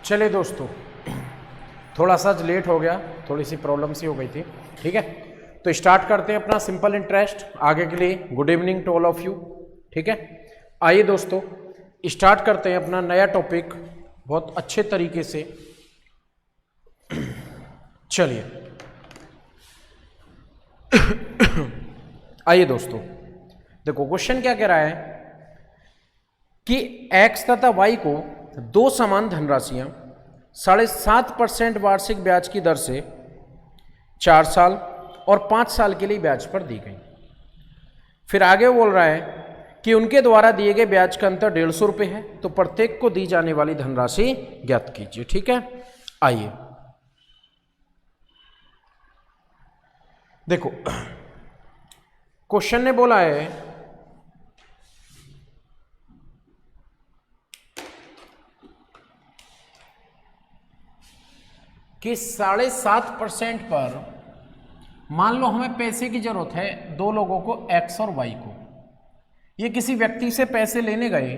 चलिए दोस्तों, थोड़ा सा लेट हो गया, थोड़ी सी प्रॉब्लम सी हो गई थी। ठीक है, तो स्टार्ट करते हैं अपना सिंपल इंटरेस्ट आगे के लिए। Good evening to all of you. ठीक है, आइए दोस्तों स्टार्ट करते हैं अपना नया टॉपिक बहुत अच्छे तरीके से। चलिए आइए दोस्तों, देखो क्वेश्चन क्या कह रहा है कि x तथा y को दो समान धनराशियां 7.5% वार्षिक ब्याज की दर से 4 साल और 5 साल के लिए ब्याज पर दी गई। फिर आगे बोल रहा है कि उनके द्वारा दिए गए ब्याज का अंतर 150 रुपये है, तो प्रत्येक को दी जाने वाली धनराशि ज्ञात कीजिए। ठीक है, आइए देखो क्वेश्चन ने बोला है कि 7.5% पर मान लो हमें पैसे की जरूरत है, दो लोगों को x और y को। ये किसी व्यक्ति से पैसे लेने गए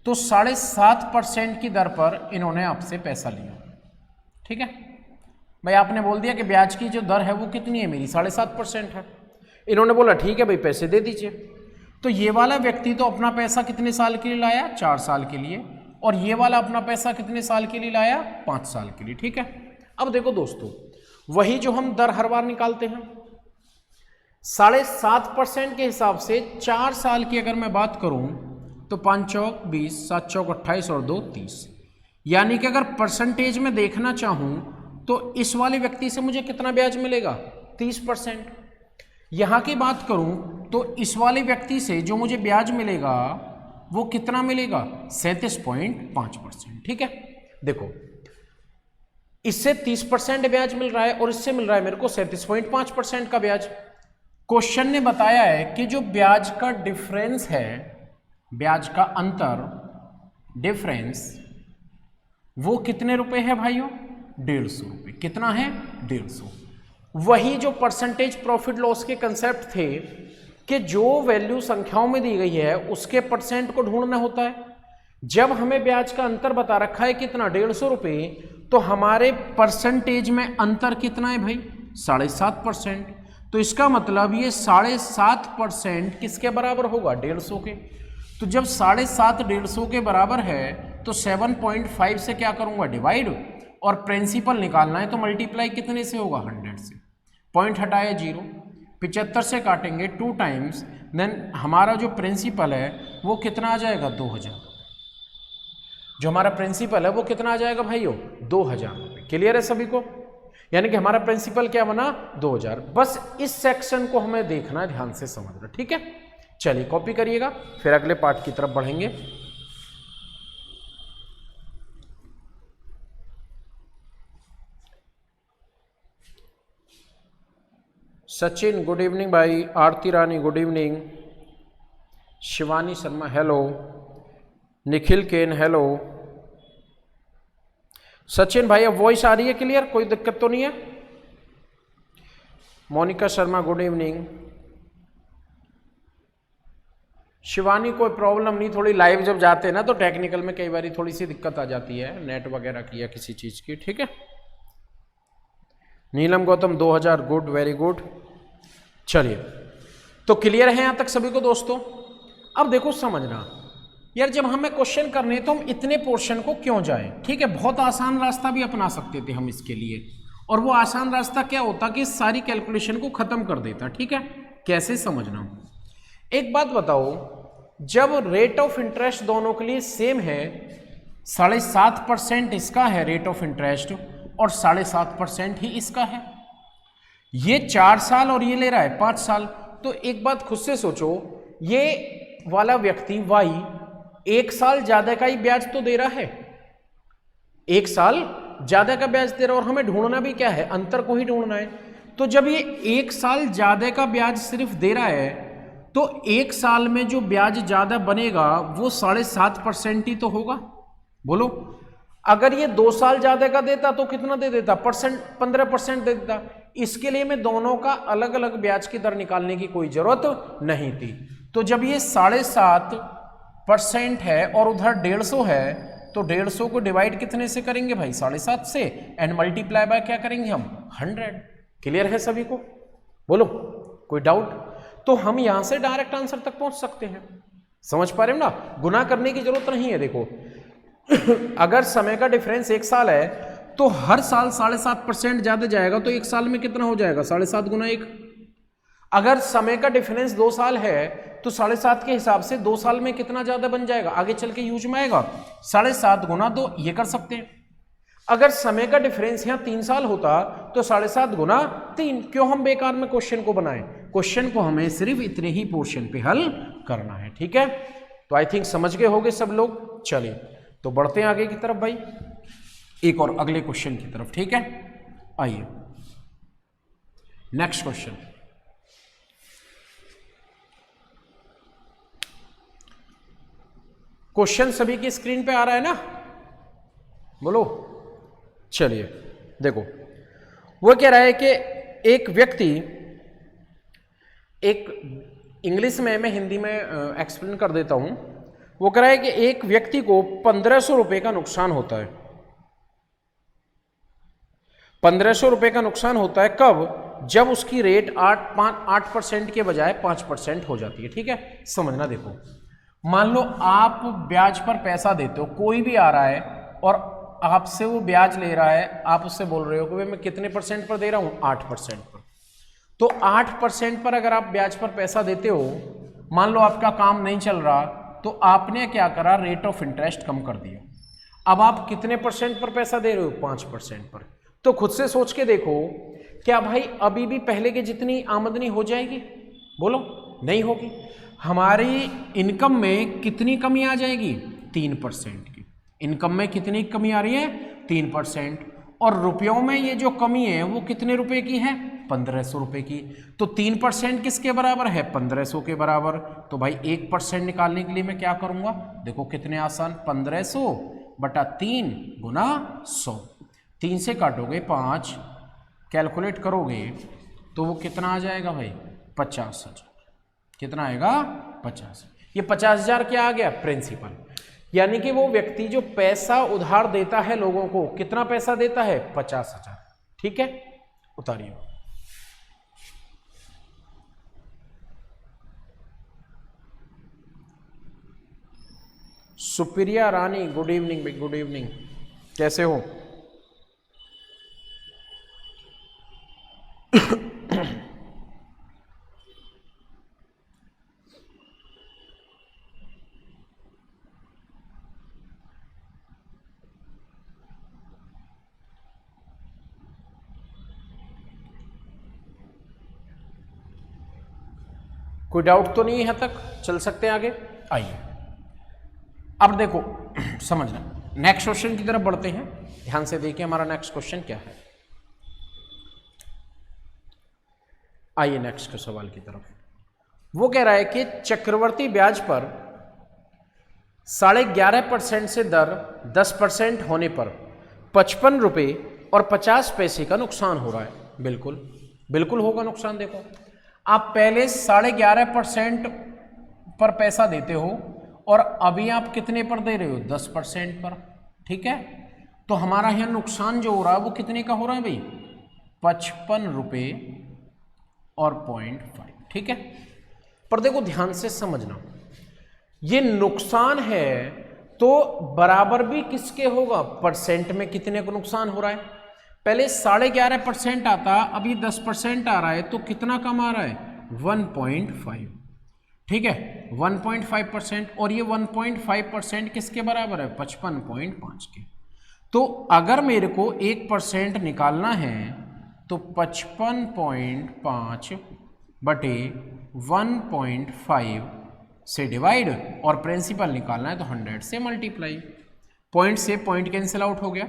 तो 7.5% की दर पर इन्होंने आपसे पैसा लिया। ठीक है भाई, आपने बोल दिया कि ब्याज की जो दर है वो कितनी है, मेरी 7.5% है। इन्होंने बोला ठीक है भाई, पैसे दे दीजिए। तो ये वाला व्यक्ति तो अपना पैसा कितने साल के लिए लाया, 4 साल के लिए, और ये वाला अपना पैसा कितने साल के लिए लाया, 5 साल के लिए। ठीक है, अब देखो दोस्तों, वही जो हम दर हर बार निकालते हैं 7.5% के हिसाब से 4 साल की अगर मैं बात करूं तो 5 चौक 20, 7 चौक 28 और 2 30, यानी कि अगर परसेंटेज में देखना चाहूं तो इस वाले व्यक्ति से मुझे कितना ब्याज मिलेगा, 30%। यहां की बात करूं तो इस वाले व्यक्ति से जो मुझे ब्याज मिलेगा वो कितना मिलेगा, 37.5%। ठीक है, देखो इससे 30% ब्याज मिल रहा है और इससे मिल रहा है मेरे को 37.5% का ब्याज। क्वेश्चन ने बताया है कि जो ब्याज का डिफरेंस है, ब्याज का अंतर, डिफरेंस, वो कितने रुपए है भाइयों, 150 रुपये। कितना है, 150। वही जो परसेंटेज प्रॉफिट लॉस के कंसेप्ट थे कि जो वैल्यू संख्याओं में दी गई है उसके परसेंट को ढूंढना होता है। जब हमें ब्याज का अंतर बता रखा है कितना, 150 रुपये, तो हमारे परसेंटेज में अंतर कितना है भाई, 7.5%। तो इसका मतलब ये 7.5% किसके बराबर होगा, 150 के। तो जब 7.5 150 के बराबर है तो 7.5 से क्या करूंगा, डिवाइड, और प्रिंसिपल निकालना है तो मल्टीप्लाई कितने से होगा, 100 से। पॉइंट हटाए 0, 75 से काटेंगे 2 टाइम्स, देन हमारा जो प्रिंसिपल है वो कितना आ जाएगा, 2000। जो हमारा प्रिंसिपल है वो कितना आ जाएगा भाइयों, 2000 रुपये। क्लियर है सभी को, यानी कि हमारा प्रिंसिपल क्या बना, 2000। बस इस सेक्शन को हमें देखना है, ध्यान से समझना। ठीक है, चलिए कॉपी करिएगा, फिर अगले पार्ट की तरफ बढ़ेंगे। सचिन गुड इवनिंग भाई, Aarti Rani good evening, Shivani Sharma hello, Nikhil केन हेलो। सचिन भाई अब वॉइस आ रही है क्लियर, कोई दिक्कत तो नहीं है। मोनिका शर्मा गुड इवनिंग, शिवानी कोई प्रॉब्लम नहीं, थोड़ी लाइव जब जाते हैं ना तो टेक्निकल में कई बार थोड़ी सी दिक्कत आ जाती है, नेट वगैरह की या किसी चीज की। ठीक है, नीलम गौतम 2000 गुड, वेरी गुड। चलिए, तो क्लियर है यहां तक सभी को दोस्तों। अब देखो समझना यार, जब हमें क्वेश्चन करने तो हम इतने पोर्शन को क्यों जाएं। ठीक है, बहुत आसान रास्ता भी अपना सकते थे हम इसके लिए, और वो आसान रास्ता क्या होता कि सारी कैलकुलेशन को खत्म कर देता। ठीक है, कैसे समझना, एक बात बताओ, जब रेट ऑफ इंटरेस्ट दोनों के लिए सेम है, 7.5% इसका है रेट ऑफ इंटरेस्ट और 7.5% ही इसका है, ये 4 साल और ये ले रहा है 5 साल, तो एक बात खुद से सोचो, ये वाला व्यक्ति वाई 1 साल ज्यादा का ही ब्याज तो दे रहा है, 1 साल ज्यादा का ब्याज दे रहा है, और हमें ढूंढना भी क्या है, अंतर को ही ढूंढना है। तो जब ये 1 साल ज्यादा का ब्याज सिर्फ दे रहा है तो 1 साल में जो ब्याज ज्यादा बनेगा वो 7.5% ही तो होगा। बोलो, अगर ये 2 साल ज्यादा का देता तो कितना दे देता, 15% दे देता। इसके लिए मैं दोनों का अलग अलग ब्याज की दर निकालने की कोई जरूरत नहीं थी। तो जब ये 7.5% है और उधर 150 है तो 150 को डिवाइड कितने से करेंगे भाई 7.5 से, एंड मल्टीप्लाई बाय क्या करेंगे हम 100। क्लियर है सभी को? बोलो कोई डाउट? तो हम यहां से डायरेक्ट आंसर तक पहुंच सकते हैं। समझ पा रहे हो ना? गुना करने की जरूरत नहीं है। देखो अगर समय का डिफरेंस 1 साल है तो हर साल 7.5% ज्यादा जाएगा, तो 1 साल में कितना हो जाएगा 7.5 गुना 1। अगर समय का डिफरेंस 2 साल है तो 7.5 के हिसाब से 2 साल में कितना ज्यादा बन जाएगा, आगे चल के यूज में आएगा 7.5 गुना 2, ये कर सकते हैं। अगर समय का डिफरेंस यहाँ 3 साल होता तो 7.5 गुना 3। क्यों हम बेकार में क्वेश्चन को बनाएं? क्वेश्चन को हमें सिर्फ इतने ही पोर्शन पे हल करना है। ठीक है, तो आई थिंक समझ गए होंगे सब लोग। चलिए तो बढ़ते हैं आगे की तरफ भाई, एक और अगले क्वेश्चन की तरफ। ठीक है, आइए नेक्स्ट क्वेश्चन। क्वेश्चन सभी की स्क्रीन पे आ रहा है ना? बोलो। चलिए देखो, वो कह रहा है कि एक व्यक्ति, एक इंग्लिश में, मैं हिंदी में एक्सप्लेन कर देता हूं। वो कह रहा है कि एक व्यक्ति को 1500 रुपए का नुकसान होता है। 1500 रुपए का नुकसान होता है कब? जब उसकी रेट 8% के बजाय 5% हो जाती है। ठीक है, समझना। देखो मान लो आप ब्याज पर पैसा देते हो, कोई भी आ रहा है और आपसे वो ब्याज ले रहा है, आप उससे बोल रहे हो कि भाई मैं कितने परसेंट पर दे रहा हूं, 8% पर। तो 8% पर अगर आप ब्याज पर पैसा देते हो, मान लो आपका काम नहीं चल रहा, तो आपने क्या करा, रेट ऑफ इंटरेस्ट कम कर दिया। अब आप कितने परसेंट पर पैसा दे रहे हो, 5% पर। तो खुद से सोच के देखो, क्या भाई अभी भी पहले के जितनी आमदनी हो जाएगी? बोलो नहीं होगी। हमारी इनकम में कितनी कमी आ जाएगी? 3% की। इनकम में कितनी कमी आ रही है? 3%। और रुपयों में ये जो कमी है वो कितने रुपए की है? 1500 रुपए की। तो 3% किसके बराबर है? 1500 के बराबर। तो भाई 1% निकालने के लिए मैं क्या करूंगा? देखो कितने आसान, 1500 बटा 3 गुना 100। 3 से काटोगे 5, कैलकुलेट करोगे तो वो कितना आ जाएगा भाई? 50,000। कितना आएगा? 50। ये 50,000 क्या आ गया? प्रिंसिपल। यानी कि वो व्यक्ति जो पैसा उधार देता है लोगों को, कितना पैसा देता है? 50,000। ठीक है, उतारिए। सुप्रिया रानी, गुड इवनिंग। गुड इवनिंग, कैसे हो? कोई डाउट तो नहीं है? तक चल सकते हैं आगे। आइए अब देखो समझना, नेक्स्ट क्वेश्चन की तरफ बढ़ते हैं। ध्यान से देखिए हमारा नेक्स्ट क्वेश्चन क्या है। आइए नेक्स्ट के सवाल की तरफ। वो कह रहा है कि चक्रवर्ती ब्याज पर 11.5% से दर 10% होने पर 55 रुपये और 50 पैसे का नुकसान हो रहा है। बिल्कुल बिल्कुल होगा नुकसान। देखो आप पहले 11.5% पर पैसा देते हो और अभी आप कितने पर दे रहे हो? 10% पर। ठीक है, तो हमारा यहाँ नुकसान जो हो रहा है वो कितने का हो रहा है भाई? 55 रुपये और 0.5। ठीक है, पर देखो ध्यान से समझना, ये नुकसान है तो बराबर भी किसके होगा? परसेंट में कितने को नुकसान हो रहा है? पहले 11.5% आता, अभी 10% आ रहा है, तो कितना कम आ रहा है? 1.5। ठीक है, 1.5%। और ये 1.5% किसके बराबर है? 55.5 के। तो अगर मेरे को 1% निकालना है तो 55.5 बटे 1.5 से डिवाइड, और प्रिंसिपल निकालना है तो 100 से मल्टीप्लाई। पॉइंट से पॉइंट कैंसिल आउट हो गया।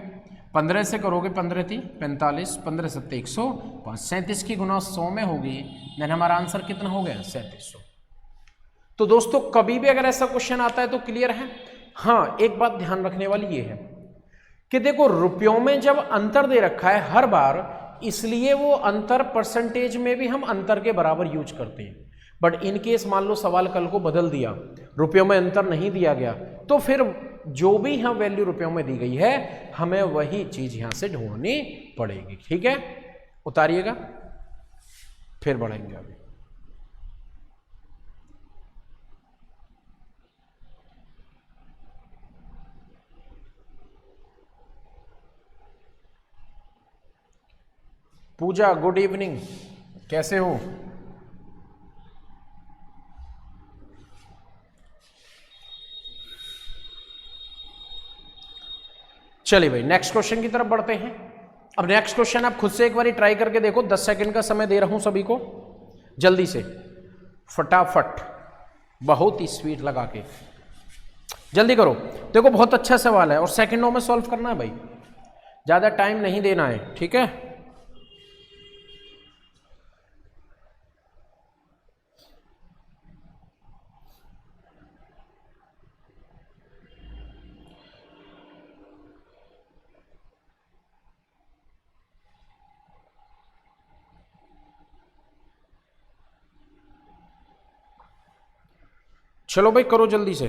15 से करोगे 15 × 45, 15 × 7 = 105। 37 की गुना 100 में होगी, देन हमारा आंसर कितना हो गया? 3700। तो दोस्तों कभी भी अगर ऐसा क्वेश्चन आता है तो क्लियर है। हाँ, एक बात ध्यान रखने वाली ये है कि देखो रुपयों में जब अंतर दे रखा है हर बार, इसलिए वो अंतर परसेंटेज में भी हम अंतर के बराबर यूज करते हैं। बट इन केस मान लो सवाल कल को बदल दिया, रुपयों में अंतर नहीं दिया गया, तो फिर जो भी यहाँ वैल्यू रुपयों में दी गई है हमें वही चीज यहां से ढूंढनी पड़ेगी। ठीक है, उतारिएगा, फिर बढ़ेंगे अभी। पूजा गुड इवनिंग, कैसे हो? चलिए भाई नेक्स्ट क्वेश्चन की तरफ बढ़ते हैं। अब नेक्स्ट क्वेश्चन आप खुद से एक बार ट्राई करके देखो, 10 सेकंड का समय दे रहा हूं सभी को, जल्दी से फटाफट, बहुत ही स्पीड लगा के जल्दी करो। देखो बहुत अच्छा सवाल है और सेकंडों में सॉल्व करना है भाई, ज्यादा टाइम नहीं देना है। ठीक है, चलो भाई करो जल्दी से।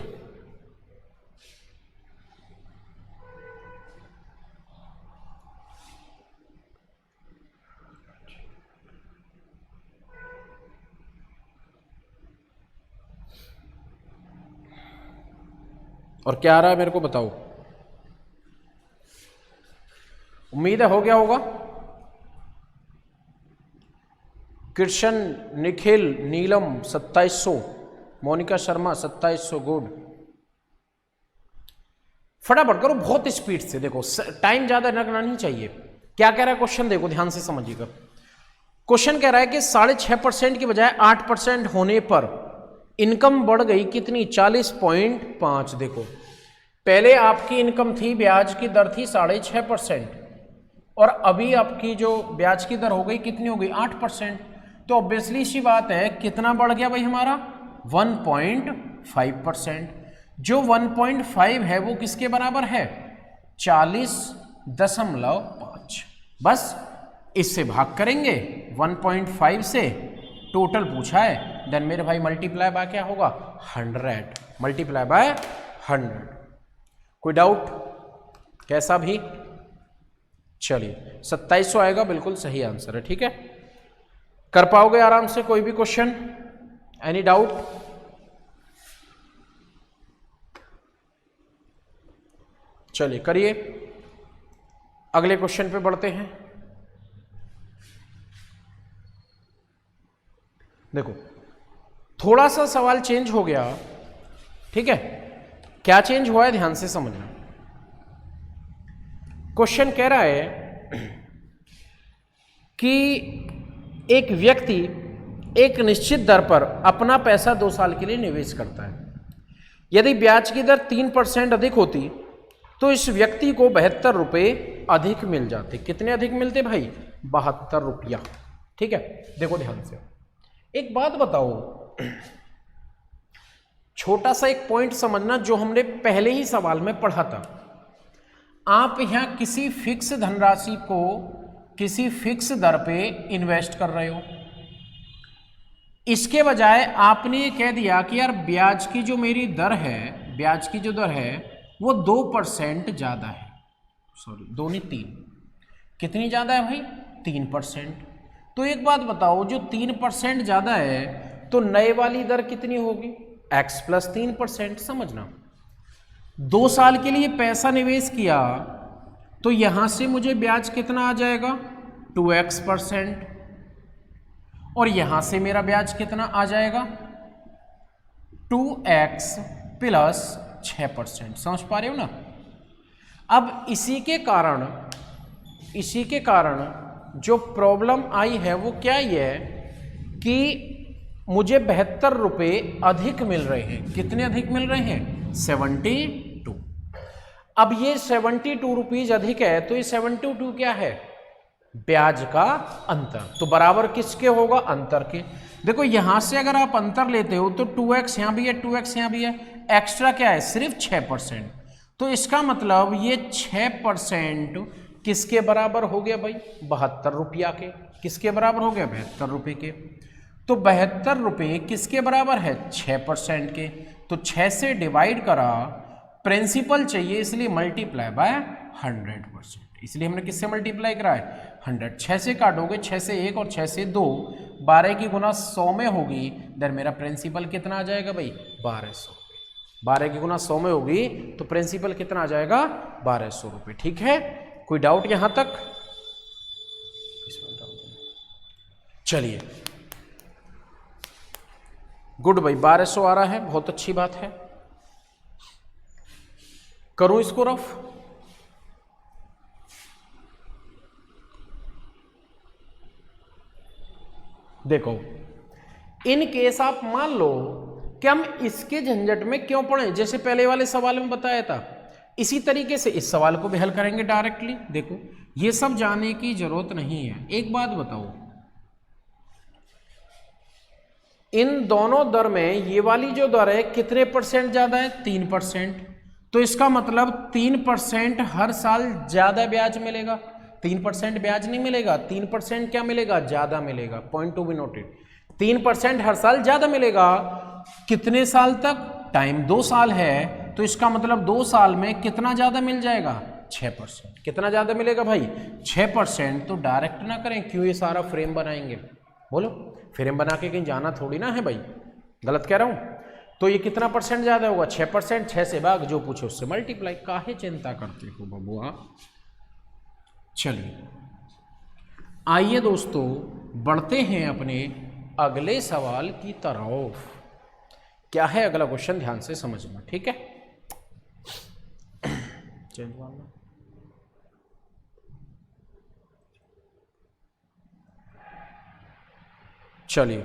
और क्या आ रहा है मेरे को बताओ, उम्मीद है हो गया होगा। कृष्ण, निखिल, नीलम 2700, मोनिका शर्मा 2700, गुड। फटाफट करो बहुत स्पीड से, देखो टाइम ज्यादा लगना नहीं चाहिए। क्या कह रहा है क्वेश्चन, देखो ध्यान से समझिएगा। क्वेश्चन कह रहा है कि 6.5% की बजाय 8% होने पर इनकम बढ़ गई कितनी, 40.5। देखो पहले आपकी इनकम थी, ब्याज की दर थी 6.5% और अभी आपकी जो ब्याज की दर हो गई कितनी हो गई, 8%। तो ऑब्वियसली सी बात है कितना बढ़ गया भाई हमारा, 1.5%। जो 1.5 है वो किसके बराबर है, 40.5। बस इससे भाग करेंगे 1.5 से, टोटल पूछा है, देन मेरे भाई मल्टीप्लाई बाय क्या होगा, 100, मल्टीप्लाई बाय 100। कोई डाउट कैसा भी? चलिए 2700 आएगा, बिल्कुल सही आंसर है। ठीक है, कर पाओगे आराम से, कोई भी क्वेश्चन, एनी डाउट? चलिए करिए, अगले क्वेश्चन पे बढ़ते हैं। देखो थोड़ा सा सवाल चेंज हो गया। ठीक है, क्या चेंज हुआ है ध्यान से समझना। क्वेश्चन कह रहा है कि एक व्यक्ति एक निश्चित दर पर अपना पैसा 2 साल के लिए निवेश करता है। यदि ब्याज की दर 3% अधिक होती तो इस व्यक्ति को 72 रुपये अधिक मिल जाते। कितने अधिक मिलते भाई, 72 रुपया। ठीक है, देखो ध्यान से एक बात बताओ, छोटा सा एक पॉइंट समझना जो हमने पहले ही सवाल में पढ़ा था। आप यहां किसी फिक्स धनराशि को किसी फिक्स दर पे इन्वेस्ट कर रहे हो, इसके बजाय आपने ये कह दिया कि यार ब्याज की जो मेरी दर है, ब्याज की जो दर है वो 2% ज्यादा है, सॉरी 2 नहीं 3, कितनी ज्यादा है भाई, 3%। तो एक बात बताओ, जो 3% ज्यादा है तो नए वाली दर कितनी होगी, x + 3%। समझना 2 साल के लिए पैसा निवेश किया तो यहां से मुझे ब्याज कितना आ जाएगा, 2x%, और यहां से मेरा ब्याज कितना आ जाएगा, 2x + 6%। समझ पा रहे हो ना। अब इसी के कारण जो प्रॉब्लम आई है वो क्या ही है कि मुझे 72 रुपये अधिक मिल रहे हैं। कितने अधिक मिल रहे हैं, 72। अब ये 72 रुपीज अधिक है तो ये 72 क्या है, ब्याज का अंतर। तो बराबर किसके होगा, अंतर के। देखो यहां से अगर आप अंतर लेते हो तो 2x यहां भी है, 2x यहां भी है, एक्स्ट्रा क्या है, सिर्फ 6%। तो इसका मतलब ये 6% किसके बराबर हो गया भाई, 72 रुपया के। किसके बराबर हो गया, 72 रुपये के। तो 72 रुपये किसके बराबर है? 6% के। तो 6 से डिवाइड करा, प्रिंसिपल चाहिए इसलिए मल्टीप्लाई बाय 100%, इसलिए हमने किससे मल्टीप्लाई करा है? 100। 6 से काटोगे, 6 से 1 और 6 से 2, 12 की गुना 100 में होगी, इधर मेरा प्रिंसिपल कितना आ जाएगा भाई? 1200। 12 की गुना 100 में होगी तो प्रिंसिपल कितना आ जाएगा? 1200 रुपये। ठीक है, कोई डाउट यहां तक? चलिए, गुड भाई, 1200 आ रहा है, बहुत अच्छी बात है। करूं इसको रफ? देखो, इन केस आप मान लो कि हम इसके झंझट में क्यों पड़े, जैसे पहले वाले सवाल में बताया था, इसी तरीके से इस सवाल को भी हल करेंगे डायरेक्टली। देखो, ये सब जाने की जरूरत नहीं है। एक बात बताओ, इन दोनों दर में ये वाली जो दर है कितने परसेंट ज्यादा है? 3%। तो इसका मतलब 3% हर साल ज्यादा ब्याज मिलेगा। 3% ब्याज नहीं मिलेगा, 3% क्या मिलेगा? ज्यादा मिलेगा। पॉइंट टू बी नोटेड, 3% हर साल ज्यादा मिलेगा। कितने साल तक? टाइम 2 साल है, तो इसका मतलब 2 साल में कितना ज्यादा मिल जाएगा? 6%। कितना ज्यादा मिलेगा भाई? 6%। तो डायरेक्ट ना करें, क्यों ये सारा फ्रेम बनाएंगे? बोलो, फ्रेम बना के कहीं जाना थोड़ी ना है भाई, गलत कह रहा हूं? तो ये कितना परसेंट ज्यादा होगा? 6%। 6 से भाग, जो पूछो उससे मल्टीप्लाई। काहे चिंता करते हो बबुआ? चलिए, आइए दोस्तों, बढ़ते हैं अपने अगले सवाल की तरफ। क्या है अगला क्वेश्चन? ध्यान से समझना, ठीक है? चलिए,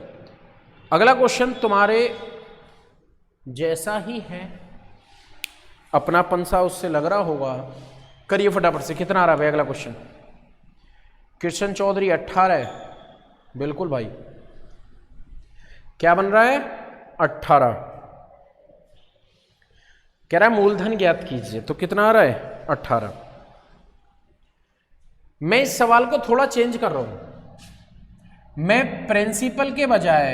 अगला क्वेश्चन तुम्हारे जैसा ही है, अपना पंसा उससे लग रहा होगा। करिए फटाफट से, कितना आ रहा है भाई अगला क्वेश्चन? कृष्ण चौधरी 18। बिल्कुल भाई, क्या बन रहा है? 18। कह रहा है मूलधन ज्ञात कीजिए, तो कितना आ रहा है? 18। मैं इस सवाल को थोड़ा चेंज कर रहा हूं। मैं प्रिंसिपल के बजाय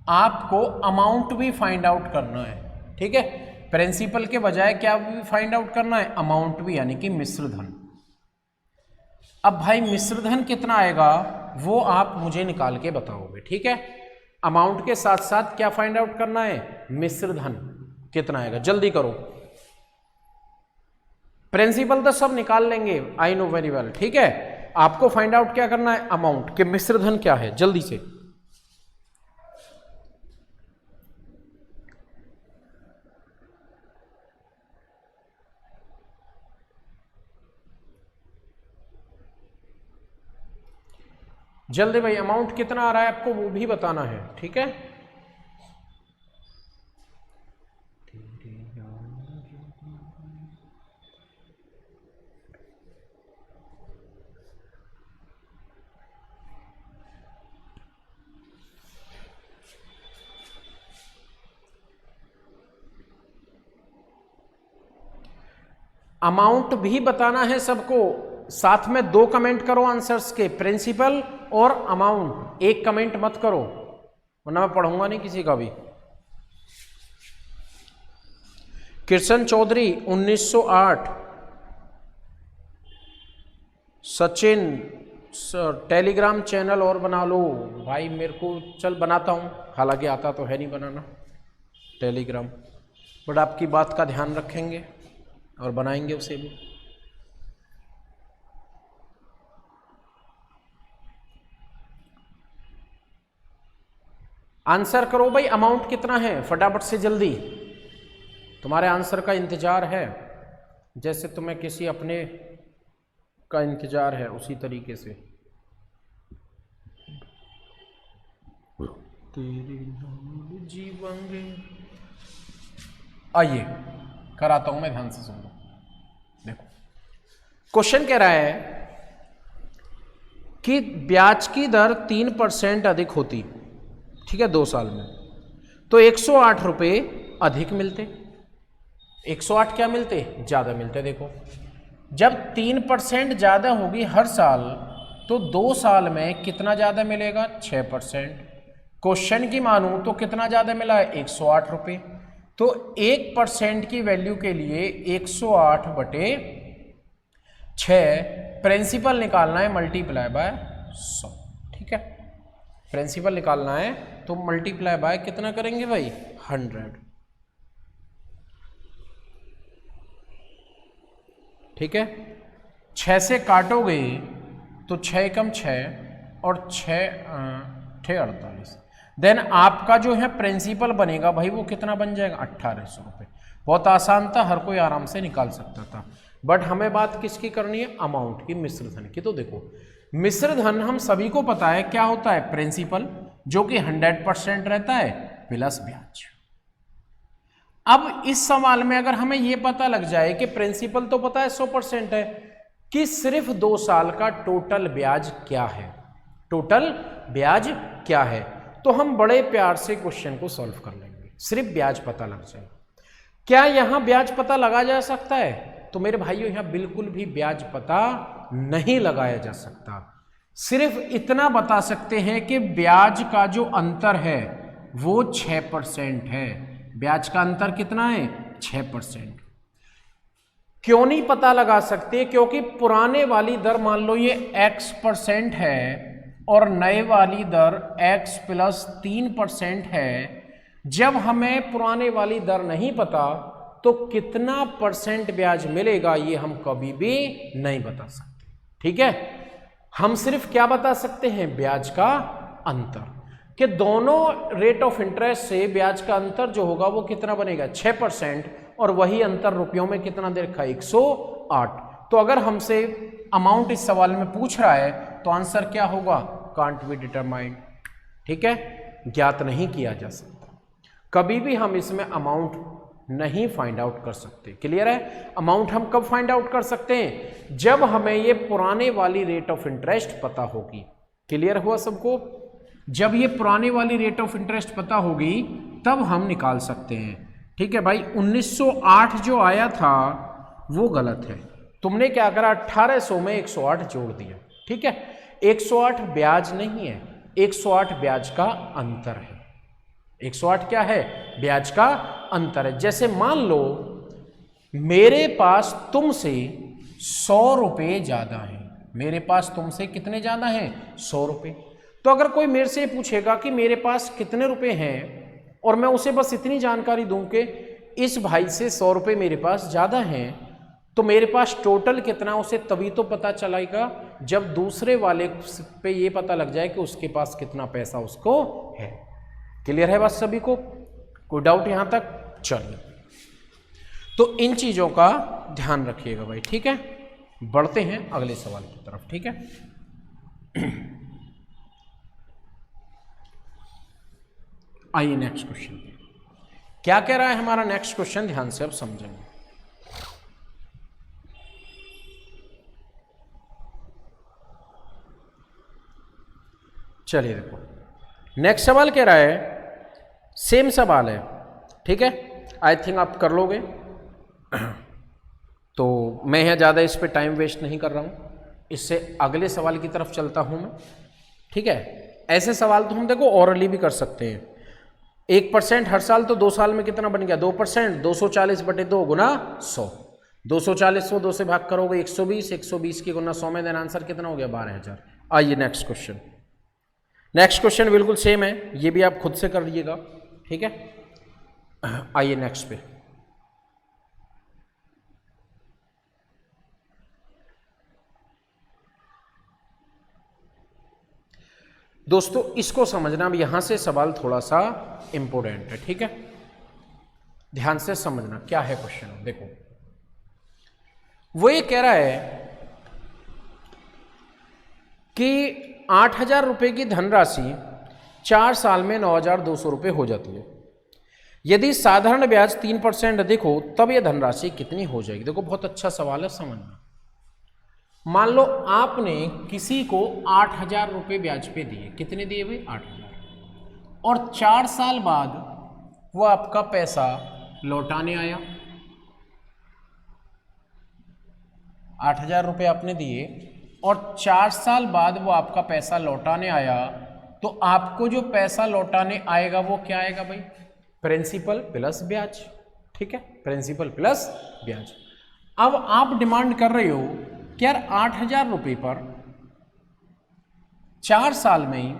आपको अमाउंट भी फाइंड आउट करना है, ठीक है? प्रिंसिपल के बजाय क्या भी फाइंड आउट करना है? अमाउंट भी, यानी कि मिश्र धन। अब भाई मिश्र धन कितना आएगा वो आप मुझे निकाल के बताओगे, ठीक है? अमाउंट के साथ साथ क्या फाइंड आउट करना है? मिश्र धन कितना आएगा, जल्दी करो। प्रिंसिपल तो सब निकाल लेंगे, आई नो वेरी वेल, ठीक है? आपको फाइंड आउट क्या करना है? अमाउंट के मिश्र धन क्या है, जल्दी से। जल्दी भाई, अमाउंट कितना आ रहा है आपको वो भी बताना है, ठीक है? अमाउंट भी बताना है सबको, साथ में 2 कमेंट करो आंसर्स के, प्रिंसिपल और अमाउंट। एक कमेंट मत करो वरना मैं पढ़ूंगा नहीं किसी का भी। कृष्ण चौधरी 1908। सचिन टेलीग्राम चैनल और बना लो भाई, मेरे को चल बनाता हूं, हालांकि आता तो है नहीं बनाना टेलीग्राम, बट आपकी बात का ध्यान रखेंगे और बनाएंगे उसे भी। आंसर करो भाई, अमाउंट कितना है फटाफट से, जल्दी। तुम्हारे आंसर का इंतजार है, जैसे तुम्हें किसी अपने का इंतजार है उसी तरीके से। जीवांगे, आइए कराता हूं मैं, ध्यान से सुनो। देखो, क्वेश्चन कह रहा है कि ब्याज की दर 3% अधिक होती, ठीक है, 2 साल में, तो 108 रुपये अधिक मिलते। 108 क्या मिलते? ज्यादा मिलते। देखो, जब 3% ज्यादा होगी हर साल तो 2 साल में कितना ज़्यादा मिलेगा 6%। क्वेश्चन की मानूं तो कितना ज़्यादा मिला है 108 रुपये। तो 1% की वैल्यू के लिए 108/6 प्रिंसिपल निकालना है मल्टीप्लाई बाय 100। ठीक है, प्रिंसिपल निकालना है तो मल्टीप्लाई बाय कितना करेंगे भाई 100। ठीक है, 6 से काटोगे तो 6 कम 6 और 6 48। देन आपका जो है प्रिंसिपल बनेगा भाई वो कितना बन जाएगा 1800 रुपये। बहुत आसान था, हर कोई आराम से निकाल सकता था। बट हमें बात किसकी करनी है अमाउंट की, मिश्र धन की। तो देखो मिश्र धन हम सभी को पता है क्या होता है, प्रिंसिपल जो कि 100% रहता है प्लस ब्याज। अब इस सवाल में अगर हमें यह पता लग जाए कि प्रिंसिपल तो पता है 100% है, कि सिर्फ 2 साल का टोटल ब्याज क्या है, टोटल ब्याज क्या है, तो हम बड़े प्यार से क्वेश्चन को सॉल्व कर लेंगे। सिर्फ ब्याज पता लग जाए। क्या यहां ब्याज पता लगा जा सकता है? तो मेरे भाइयों यहां बिल्कुल भी ब्याज पता नहीं लगाया जा सकता। सिर्फ इतना बता सकते हैं कि ब्याज का जो अंतर है वो 6% है। ब्याज का अंतर कितना है 6%। क्यों नहीं पता लगा सकते? क्योंकि पुराने वाली दर मान लो ये x% है और नए वाली दर x + 3% है। जब हमें पुराने वाली दर नहीं पता तो कितना परसेंट ब्याज मिलेगा ये हम कभी भी नहीं बता सकते। ठीक है, हम सिर्फ क्या बता सकते हैं, ब्याज का अंतर, कि दोनों रेट ऑफ इंटरेस्ट से ब्याज का अंतर जो होगा वो कितना बनेगा 6%, और वही अंतर रुपयों में कितना दे रखा है 108। तो अगर हमसे अमाउंट इस सवाल में पूछ रहा है तो आंसर क्या होगा, कांट बी डिटरमाइंड। ठीक है, ज्ञात नहीं किया जा सकता। कभी भी हम इसमें अमाउंट नहीं फाइंड आउट कर सकते। क्लियर है? अमाउंट हम कब फाइंड आउट कर सकते हैं, जब हमें ये पुराने वाली रेट ऑफ इंटरेस्ट पता होगी। क्लियर हुआ सबको? जब ये पुराने वाली रेट ऑफ इंटरेस्ट पता होगी तब हम निकाल सकते हैं। ठीक है भाई, 1908 जो आया था वो गलत है। तुमने क्या करा, 1800 में 108 जोड़ दिया। ठीक है, 108 ब्याज नहीं है, 108 ब्याज का अंतर है। 108 क्या है, ब्याज का अंतर है। जैसे मान लो मेरे पास तुमसे 100 रुपये ज्यादा है, मेरे पास तुमसे कितने ज्यादा हैं 100 रुपये। तो अगर कोई मेरे से पूछेगा कि मेरे पास कितने रुपए हैं, और मैं उसे बस इतनी जानकारी दूं कि इस भाई से 100 रुपये मेरे पास ज़्यादा हैं, तो मेरे पास टोटल कितना, उसे तभी तो पता चलेगा जब दूसरे वाले पे ये पता लग जाए कि उसके पास कितना पैसा उसको है। क्लियर है बात सभी को? कोई डाउट यहाँ तक? चलिए, तो इन चीज़ों का ध्यान रखिएगा भाई। ठीक है, बढ़ते हैं अगले सवाल की तरफ। ठीक है, आइए नेक्स्ट क्वेश्चन। क्या कह रहा है हमारा नेक्स्ट क्वेश्चन, ध्यान से अब समझेंगे। चलिए देखो, नेक्स्ट सवाल कह रहा है, सेम सवाल है। ठीक है, आई थिंक आप कर लोगे, तो मैं यहाँ ज़्यादा इस पे टाइम वेस्ट नहीं कर रहा हूँ, इससे अगले सवाल की तरफ चलता हूँ मैं। ठीक है, ऐसे सवाल तो हम देखो ओरली भी कर सकते हैं। 1% हर साल, तो 2 साल में कितना बन गया 2%, 240/2 गुना 100। 240 को 2 से भाग करोगे 120, 120 की गुना 100 में, देन आंसर कितना हो गया 12,000। आइए नेक्स्ट क्वेश्चन। नेक्स्ट क्वेश्चन बिल्कुल सेम है, ये भी आप खुद से कर लीजिएगा। ठीक है, आइए नेक्स्ट पे। दोस्तों इसको समझना, अब यहां से सवाल थोड़ा सा इंपॉर्टेंट है। ठीक है, ध्यान से समझना क्या है क्वेश्चन। देखो वो ये कह रहा है कि 8,000 रुपए की धनराशि 4 साल में 9,200 रुपये हो जाती है। यदि साधारण ब्याज 3% अधिक हो तब यह धनराशि कितनी हो जाएगी। देखो बहुत अच्छा सवाल है, समझना। मान लो आपने किसी को 8,000 रुपये ब्याज पे दिए, कितने दिए भाई 8,000, और 4 साल बाद वो आपका पैसा लौटाने आया। 8,000 रुपये आपने दिए, और 4 साल बाद वो आपका पैसा लौटाने आया, तो आपको जो पैसा लौटाने आएगा वो क्या आएगा भाई? प्रिंसिपल प्लस ब्याज। ठीक है, प्रिंसिपल प्लस ब्याज। अब आप डिमांड कर रहे हो कि यार 8,000 रुपये पर 4 साल में ही,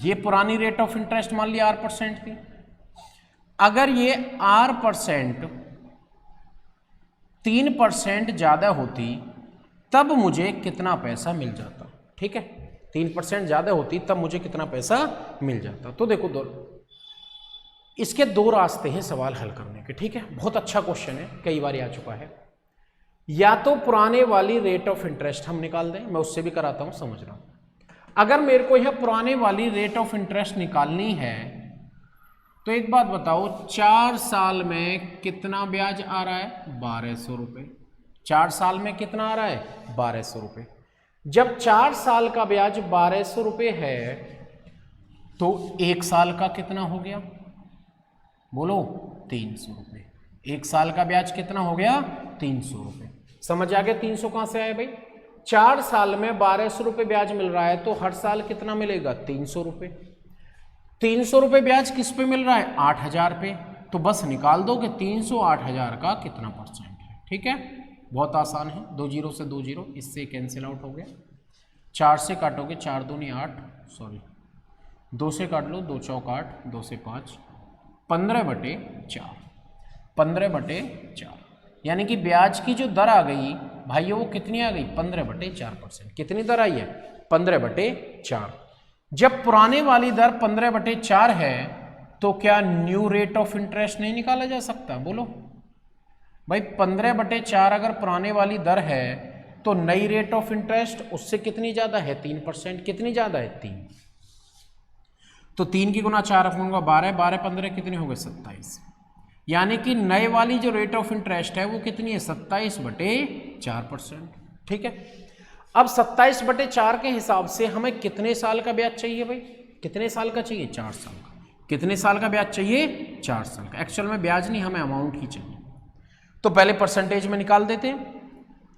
ये पुरानी रेट ऑफ इंटरेस्ट मान लिया R% थी, अगर ये R% 3% ज़्यादा होती तब मुझे कितना पैसा मिल जाता? ठीक है, 3% ज़्यादा होती तब मुझे कितना पैसा मिल जाता? तो देखो इसके दो रास्ते हैं सवाल हल करने के। ठीक है, बहुत अच्छा क्वेश्चन है, कई बार आ चुका है। या तो पुराने वाली रेट ऑफ इंटरेस्ट हम निकाल दें, मैं उससे भी कराता हूं, समझ रहा हूं। अगर मेरे को यह पुराने वाली रेट ऑफ इंटरेस्ट निकालनी है तो एक बात बताओ, 4 साल में कितना ब्याज आ रहा है? 1200 रुपये। 4 साल में कितना आ रहा है? 1200 रुपये। जब 4 साल का ब्याज 1200 रुपये है तो 1 साल का कितना हो गया? बोलो, 300 रुपये। 1 साल का ब्याज कितना हो गया? 300 रुपये। समझ आ गया 300 कहाँ से आया भाई? 4 साल में 1200 रुपये ब्याज मिल रहा है तो हर साल कितना मिलेगा? 300 रुपये। 300 रुपये ब्याज किस पे मिल रहा है? 8,000 पे। तो बस निकाल दो कि 300 8,000 का कितना परसेंट है। ठीक है, बहुत आसान है। 2 जीरो से 2 जीरो, इससे कैंसिल आउट हो गया। 4 से काटोगे 4 दूनी 8, सॉरी 2 से काट लो, 2 चौक 8, 2 से 5, 15/4। 15/4 यानी कि ब्याज की जो दर आ गई भाइयों वो कितनी आ गई? 15/4%। कितनी दर आई है? 15/4। जब पुराने वाली दर 15/4 है तो क्या न्यू रेट ऑफ इंटरेस्ट नहीं निकाला जा सकता? बोलो भाई, 15/4 अगर पुराने वाली दर है तो नई रेट ऑफ इंटरेस्ट उससे कितनी ज़्यादा है? 3%। कितनी ज़्यादा है? 3। तो 3 की गुना 4 रखूँगा 12, 12 15 कितने हो गए? 27। यानी कि नए वाली जो रेट ऑफ इंटरेस्ट है वो कितनी है? 27/4%। ठीक है, अब 27/4 के हिसाब से हमें कितने साल का ब्याज चाहिए भाई? कितने साल का चाहिए? 4 साल का। कितने साल का ब्याज चाहिए? 4 साल का। एक्चुअल में ब्याज नहीं, हमें अमाउंट ही चाहिए। तो पहले परसेंटेज में निकाल देते हैं।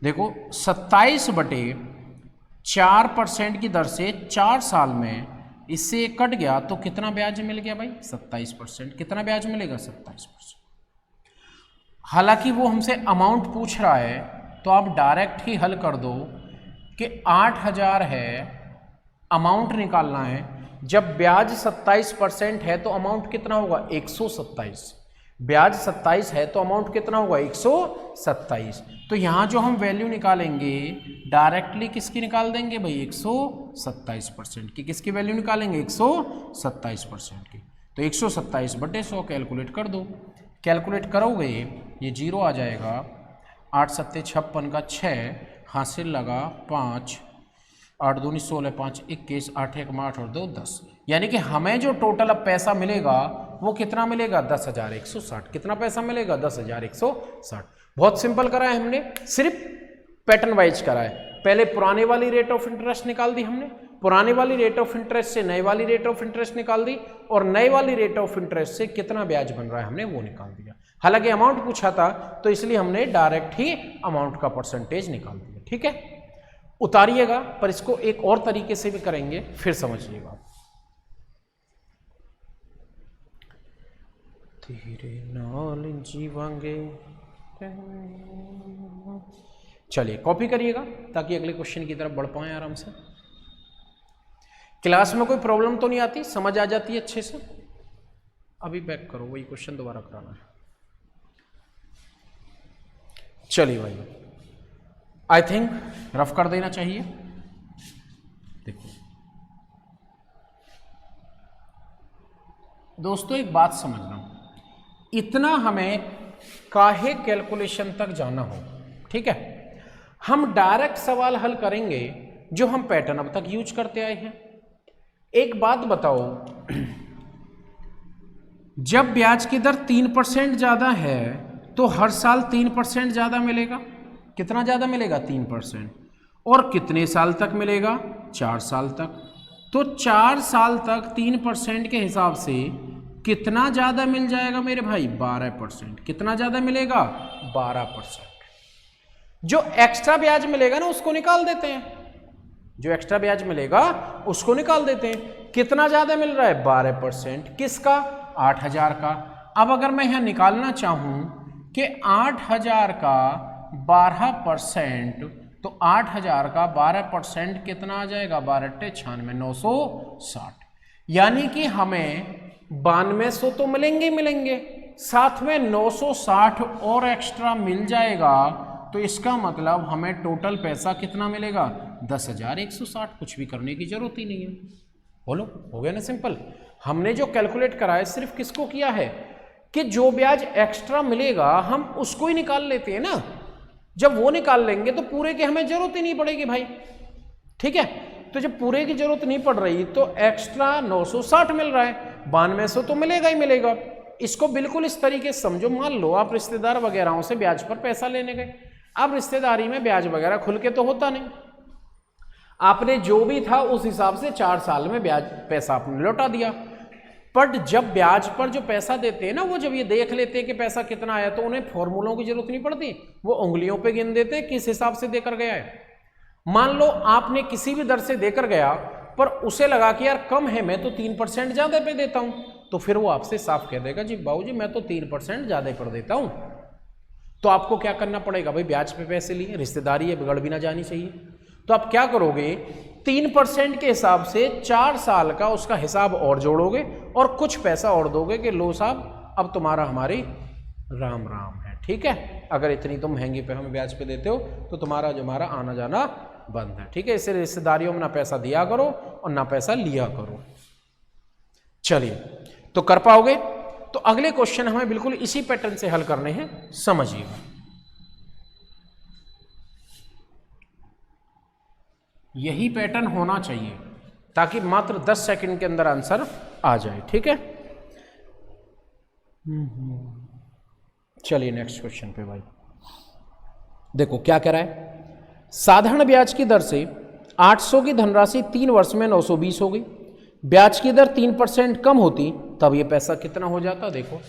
देखो 27/4% की दर से 4 साल में इससे एक कट गया तो कितना ब्याज मिल गया भाई? 27%। कितना ब्याज मिलेगा? 27%। हालांकि वो हमसे अमाउंट पूछ रहा है तो आप डायरेक्ट ही हल कर दो कि 8,000 है, अमाउंट निकालना है। जब ब्याज 27% है तो अमाउंट कितना होगा? 127। ब्याज 27 है तो अमाउंट कितना होगा? 127। तो यहाँ जो हम वैल्यू निकालेंगे डायरेक्टली किसकी निकाल देंगे भाई? 127% की। किसकी वैल्यू निकालेंगे? 127% की। तो 127/100 कैलकुलेट कर दो। कैलकुलेट करोगे ये 0 आ जाएगा। 8 7 56 का 6, हासिल लगा 5, 8 दूनी 16, 5 21, 8 1 8 और 2 10। यानी कि हमें जो टोटल अब पैसा मिलेगा वो कितना मिलेगा? 10,160। कितना पैसा मिलेगा? 10,160। बहुत सिंपल करा है हमने, सिर्फ पैटर्न वाइज करा है। पहले पुराने वाली रेट ऑफ इंटरेस्ट निकाल दी हमने, पुराने वाली रेट ऑफ इंटरेस्ट से नई वाली रेट ऑफ इंटरेस्ट निकाल दी, और नई वाली रेट ऑफ इंटरेस्ट से कितना ब्याज बन रहा है हमने वो निकाल दिया। हालांकि अमाउंट पूछा था तो इसलिए हमने डायरेक्ट ही अमाउंट का परसेंटेज निकाल दिया। ठीक है, उतारिएगा, पर इसको एक और तरीके से भी करेंगे, फिर समझिएगा। तेरे नाल जीवांगे। चलिए कॉपी करिएगा ताकि अगले क्वेश्चन की तरफ बढ़ पाए आराम से। क्लास में कोई प्रॉब्लम तो नहीं आती? समझ आ जाती है अच्छे से? अभी बैक करो, वही क्वेश्चन दोबारा कराना है। चलिए भाई, आई थिंक रफ कर देना चाहिए। देखो दोस्तों, एक बात समझना, इतना हमें काहे कैलकुलेशन तक जाना हो? ठीक है, हम डायरेक्ट सवाल हल करेंगे जो हम पैटर्न अब तक यूज करते आए हैं। एक बात बताओ, जब ब्याज की दर 3% ज्यादा है तो हर साल 3% ज्यादा मिलेगा। कितना ज्यादा मिलेगा? 3%। और कितने साल तक मिलेगा? 4 साल तक। तो 4 साल तक 3% के हिसाब से कितना ज्यादा मिल जाएगा मेरे भाई? 12%। कितना ज्यादा मिलेगा? 12%। जो एक्स्ट्रा ब्याज मिलेगा ना उसको निकाल देते हैं, जो एक्स्ट्रा ब्याज मिलेगा उसको निकाल देते हैं। कितना ज्यादा मिल रहा है? 12%। किसका? 8,000 का। अब अगर मैं यहां निकालना चाहूं कि 8,000 का 12%, तो 8,000 का 12% कितना आ जाएगा? 12×8 = 960। यानी कि हमें 9200 तो मिलेंगे ही मिलेंगे, साथ में 960 और एक्स्ट्रा मिल जाएगा। तो इसका मतलब हमें टोटल पैसा कितना मिलेगा? 10,160। कुछ भी करने की जरूरत ही नहीं है। बोलो, हो गया ना सिंपल। हमने जो कैलकुलेट करा है सिर्फ किसको किया है कि जो ब्याज एक्स्ट्रा मिलेगा हम उसको ही निकाल लेते हैं ना। जब वो निकाल लेंगे तो पूरे की हमें जरूरत ही नहीं पड़ेगी भाई, ठीक है। तो जब पूरे की जरूरत नहीं पड़ रही तो एक्स्ट्रा 960 मिल रहा है, 9200 तो मिलेगा ही मिलेगा। इसको बिल्कुल इस तरीके से समझो। मान लो आप रिश्तेदार वगैरह से ब्याज पर पैसा लेने गए। अब रिश्तेदारी में ब्याज वगैरह खुल के तो होता नहीं, आपने जो भी था उस हिसाब से 4 साल में ब्याज पैसा आपने लौटा दिया। बट जब ब्याज पर जो पैसा देते हैं ना, वो जब ये देख लेते हैं कि पैसा कितना आया तो उन्हें फॉर्मूलों की जरूरत नहीं पड़ती, वो उंगलियों पे गिन देते हैं किस हिसाब से देकर गया है। मान लो आपने किसी भी दर से देकर गया पर उसे लगा कि यार कम है, मैं तो 3% ज्यादा पे देता हूं, तो फिर वो आपसे साफ कह देगा जी बाबूजी मैं तो 3% ज्यादा पर देता हूं। तो आपको क्या करना पड़ेगा भाई? ब्याज पे पैसे लिए, रिश्तेदारी है, बिगड़ भी ना जानी चाहिए। तो आप क्या करोगे? 3% के हिसाब से 4 साल का उसका हिसाब और जोड़ोगे और कुछ पैसा और दोगे कि लो साहब अब तुम्हारा हमारी राम राम है, ठीक है। अगर इतनी तुम महंगी पे हमें ब्याज पे देते हो तो तुम्हारा जो हमारा आना जाना बंद है, ठीक है। इससे रिश्तेदारियों में ना पैसा दिया करो और ना पैसा लिया करो। चलिए, तो कर पाओगे? तो अगले क्वेश्चन हमें बिल्कुल इसी पैटर्न से हल करने हैं, समझिएगा। यही पैटर्न होना चाहिए ताकि मात्र 10 सेकंड के अंदर आंसर आ जाए, ठीक है। चलिए नेक्स्ट क्वेश्चन पे भाई देखो क्या कह रहा है। साधारण ब्याज की दर से 800 की धनराशि 3 वर्ष में 920 हो गई। ब्याज की दर 3% कम होती तब ये पैसा कितना हो जाता? देखो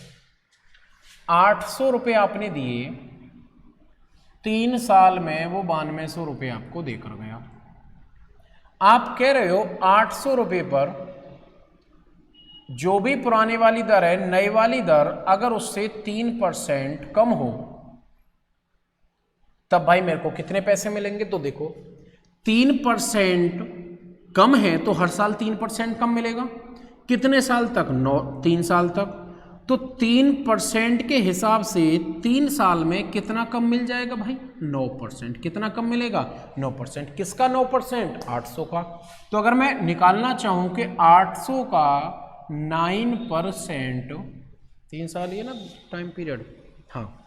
800 रुपये आपने दिए, 3 साल में वो 9200 रुपये आपको देकर गया। आप कह रहे हो 800 रुपये पर जो भी पुरानी वाली दर है, नई वाली दर अगर उससे 3% कम हो तब भाई मेरे को कितने पैसे मिलेंगे? तो देखो 3% कम है तो हर साल 3% कम मिलेगा। कितने साल तक? 3 साल तक। तो 3% के हिसाब से 3 साल में कितना कम मिल जाएगा भाई? 9%। कितना कम मिलेगा? 9%। किसका 9%? 800 का। तो अगर मैं निकालना चाहूं कि 800 का 9%, 3 साल ये ना टाइम पीरियड, हाँ,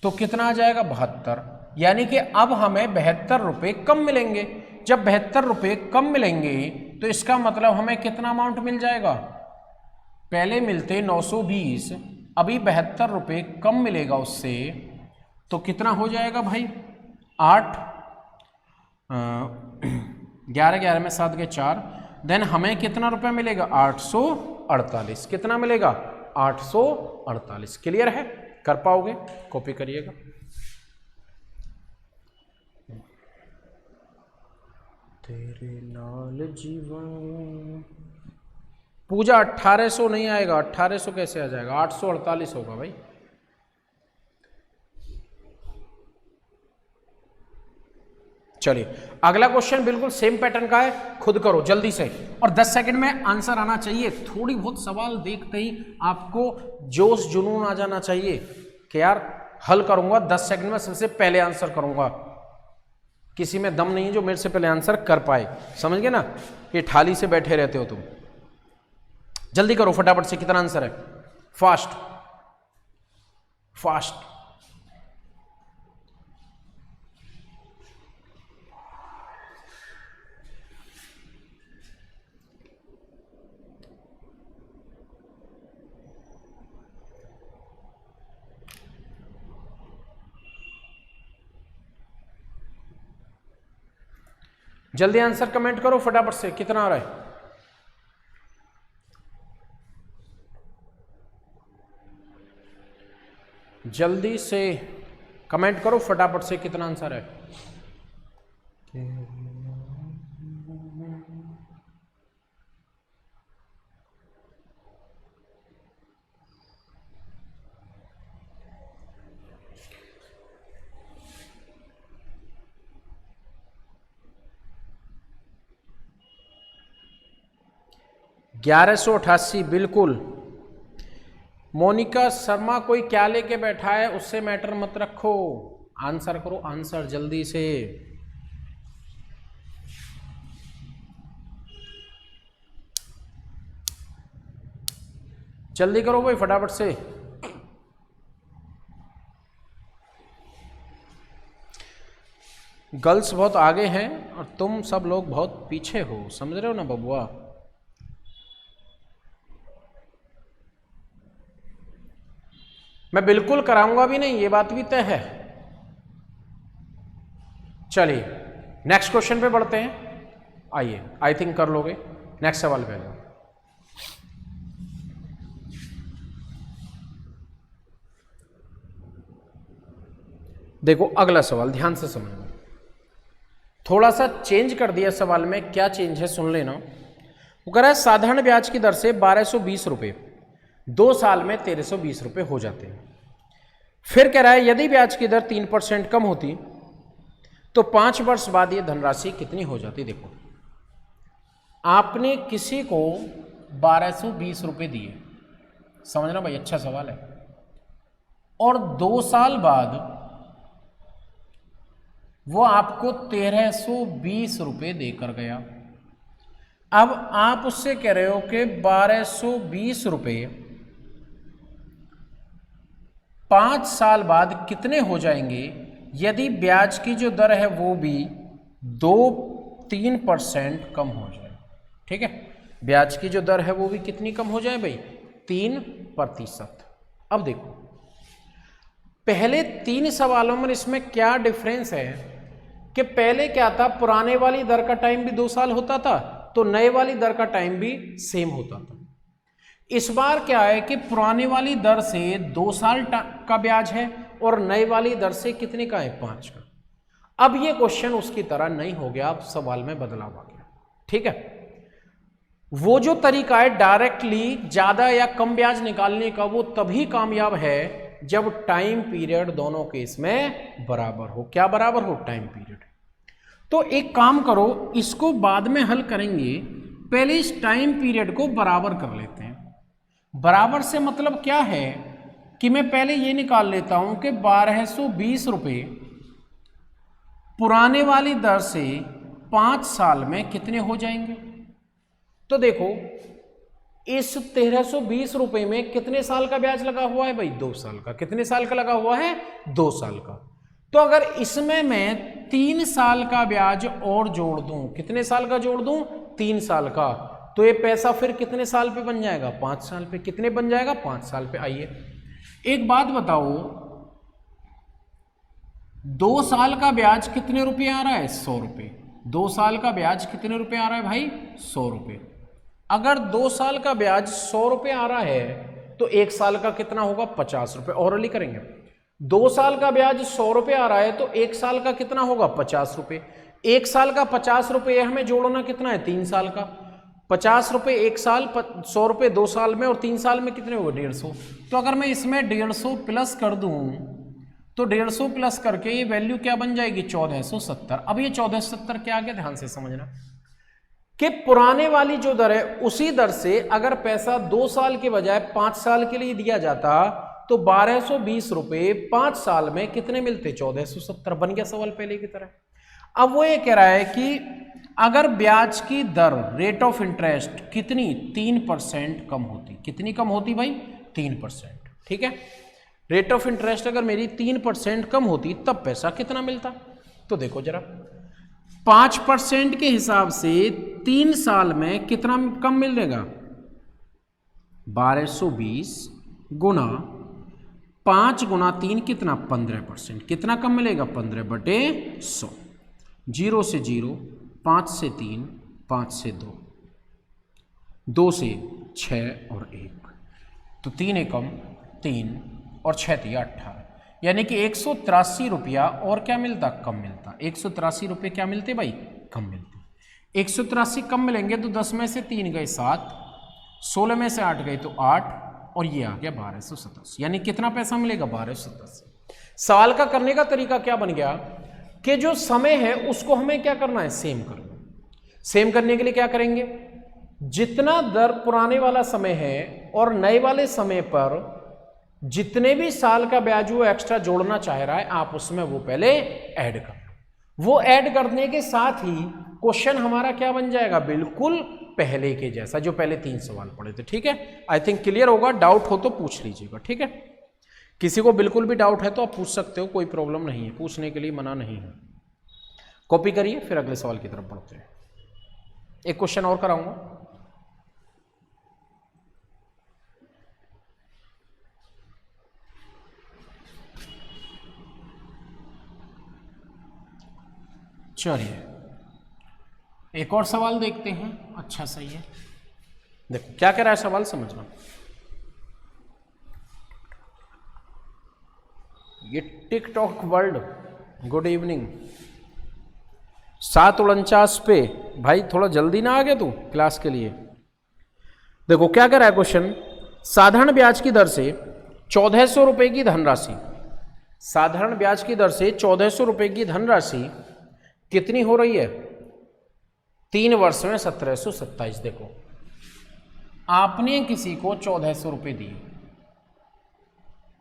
तो कितना आ जाएगा? 72। यानी कि अब हमें 72 रुपये कम मिलेंगे। जब 72 रुपये कम मिलेंगे तो इसका मतलब हमें कितना अमाउंट मिल जाएगा? पहले मिलते 920, अभी 72 रुपये कम मिलेगा उससे, तो कितना हो जाएगा भाई? 8 11 11 में 7 के 4, देन हमें कितना रुपया मिलेगा? 848। कितना मिलेगा? 848। क्लियर है? कर पाओगे? कॉपी करिएगा। तेरे नाल जीवन। पूजा 1800 नहीं आएगा। 1800 कैसे आ जाएगा? 848 होगा भाई। चलिए अगला क्वेश्चन बिल्कुल सेम पैटर्न का है, खुद करो जल्दी से और 10 सेकंड में आंसर आना चाहिए। थोड़ी बहुत सवाल देखते ही आपको जोश जुनून आ जाना चाहिए कि यार हल करूंगा 10 सेकंड में, सबसे पहले आंसर करूंगा। किसी में दम नहीं है जो मेरे से पहले आंसर कर पाए, समझ गए ना? कि थाली से बैठे रहते हो तुम। जल्दी करो फटाफट से, कितना आंसर है? Fast fast. जल्दी आंसर कमेंट करो फटाफट से, कितना आ रहा है? जल्दी से कमेंट करो फटाफट से कितना आंसर है। $1188 बिल्कुल। मोनिका शर्मा कोई क्या लेके बैठा है, उससे मैटर मत रखो, आंसर करो आंसर जल्दी से। जल्दी करो भाई फटाफट से। गर्ल्स बहुत आगे हैं और तुम सब लोग बहुत पीछे हो, समझ रहे हो ना बबुआ। मैं बिल्कुल कराऊंगा भी नहीं, ये बात भी तय है। चलिए नेक्स्ट क्वेश्चन पे बढ़ते हैं। आइए, आई थिंक कर लोगे। नेक्स्ट सवाल पे जाओ। देखो अगला सवाल ध्यान से समझना, थोड़ा सा चेंज कर दिया सवाल में, क्या चेंज है सुन लेना। वो कह रहा है साधारण ब्याज की दर से 1220 रुपये 2 साल में 1320 रुपये हो जाते हैं। फिर कह रहा है यदि ब्याज की दर 3% कम होती तो 5 वर्ष बाद ये धनराशि कितनी हो जाती। देखो आपने किसी को 1220 रुपये दिए, समझना भाई अच्छा सवाल है, और 2 साल बाद वो आपको 1320 रुपये देकर गया। अब आप उससे कह रहे हो कि 1220 रुपये 5 साल बाद कितने हो जाएंगे यदि ब्याज की जो दर है वो भी 3% कम हो जाए। ठीक है, ब्याज की जो दर है वो भी कितनी कम हो जाए भाई, 3%। अब देखो पहले 3 सवालों में इसमें क्या डिफरेंस है कि पहले क्या था, पुराने वाली दर का टाइम भी 2 साल होता था तो नए वाली दर का टाइम भी सेम होता था। इस बार क्या है कि पुराने वाली दर से 2 साल का ब्याज है और नए वाली दर से कितने का है, 5 का। अब ये क्वेश्चन उसकी तरह नहीं हो गया, अब सवाल में बदलाव आ गया। ठीक है, वो जो तरीका है डायरेक्टली ज्यादा या कम ब्याज निकालने का, वो तभी कामयाब है जब टाइम पीरियड दोनों केस में बराबर हो। क्या बराबर हो, टाइम पीरियड। तो एक काम करो, इसको बाद में हल करेंगे, पहले इस टाइम पीरियड को बराबर कर लेते हैं। बराबर से मतलब क्या है कि मैं पहले ये निकाल लेता हूं कि 1220 रुपये पुराने वाली दर से 5 साल में कितने हो जाएंगे। तो देखो इस 1320 रुपये में कितने साल का ब्याज लगा हुआ है भाई, 2 साल का। कितने साल का लगा हुआ है, 2 साल का। तो अगर इसमें मैं 3 साल का ब्याज और जोड़ दूं, कितने साल का जोड़ दूं, 3 साल का, तो ये पैसा फिर कितने साल पे बन जाएगा, 5 साल पे। कितने बन जाएगा, 5 साल पे। आइए एक बात बताओ, 2 साल का ब्याज कितने रुपए आ रहा है, 100 रुपये। 2 साल का ब्याज कितने रुपए आ रहा है भाई, 100 रुपये। अगर 2 साल का ब्याज 100 रुपये आ रहा है तो 1 साल का कितना होगा, 50 रुपये। औरली करेंगे, 2 साल का ब्याज 100 रुपये आ रहा है तो 1 साल का कितना होगा, 50 रुपये। 1 साल का 50 रुपये हमें जोड़ना कितना है, 3 साल का। 50 रुपये 1 साल, 100 रुपये 2 साल में, और 3 साल में कितने होगा, 150। तो अगर मैं इसमें 150 प्लस कर दूं तो 150 प्लस करके ये वैल्यू क्या बन जाएगी, 1470। अब ये 1470 क्या आ गया, ध्यान से समझना कि पुराने वाली जो दर है उसी दर से अगर पैसा 2 साल के बजाय 5 साल के लिए दिया जाता तो 1220 रुपये 5 साल में कितने मिलते, 1470। बन गया सवाल पहले की तरह। अब वो ये कह रहा है कि अगर ब्याज की दर, रेट ऑफ इंटरेस्ट कितनी, 3% कम होती। कितनी कम होती भाई, 3%। ठीक है, रेट ऑफ इंटरेस्ट अगर मेरी 3% कम होती तब पैसा कितना मिलता। तो देखो जरा, 5% के हिसाब से 3 साल में कितना कम मिलेगा, 1220 गुना 5 गुना 3 कितना, 15%। कितना कम मिलेगा, 15/100। 0 से 0, 5 से 3, 5 से 2, 2 से 6 और 1, तो 3 एकम 3 और 6 दिया 18। यानी कि 183 रुपया और क्या मिलता, कम मिलता। 183 रुपये क्या मिलते भाई, कम मिलते। 183 कम मिलेंगे तो 10 में से 3 गए 7, 16 में से 8 गए तो 8, और ये आ गया 1287। यानी कितना पैसा मिलेगा, 1287। सवाल का करने का तरीका क्या बन गया कि जो समय है उसको हमें क्या करना है, सेम करना। सेम करने के लिए क्या करेंगे, जितना दर पुराने वाला समय है और नए वाले समय पर जितने भी साल का ब्याज वो एक्स्ट्रा जोड़ना चाह रहा है, आप उसमें वो पहले ऐड कर, वो ऐड करने के साथ ही क्वेश्चन हमारा क्या बन जाएगा, बिल्कुल पहले के जैसा, जो पहले 3 सवाल पढ़े थे। ठीक है, आई थिंक क्लियर होगा। डाउट हो तो पूछ लीजिएगा। ठीक है, किसी को बिल्कुल भी डाउट है तो आप पूछ सकते हो, कोई प्रॉब्लम नहीं है, पूछने के लिए मना नहीं है। कॉपी करिए, फिर अगले सवाल की तरफ बढ़ते हैं। एक क्वेश्चन और कराऊंगा। चलिए एक और सवाल देखते हैं। अच्छा सही है, देखो क्या कह रहा है सवाल, समझना। ये टिकटॉक वर्ल्ड, गुड इवनिंग। 7:49 पे भाई, थोड़ा जल्दी ना आ गया तू क्लास के लिए। देखो क्या कह रहा है क्वेश्चन, साधारण ब्याज की दर से 1400 रुपए की धनराशि, साधारण ब्याज की दर से 1400 रुपए की धनराशि कितनी हो रही है, 3 वर्ष में 1727। देखो आपने किसी को 1400 रुपये दिए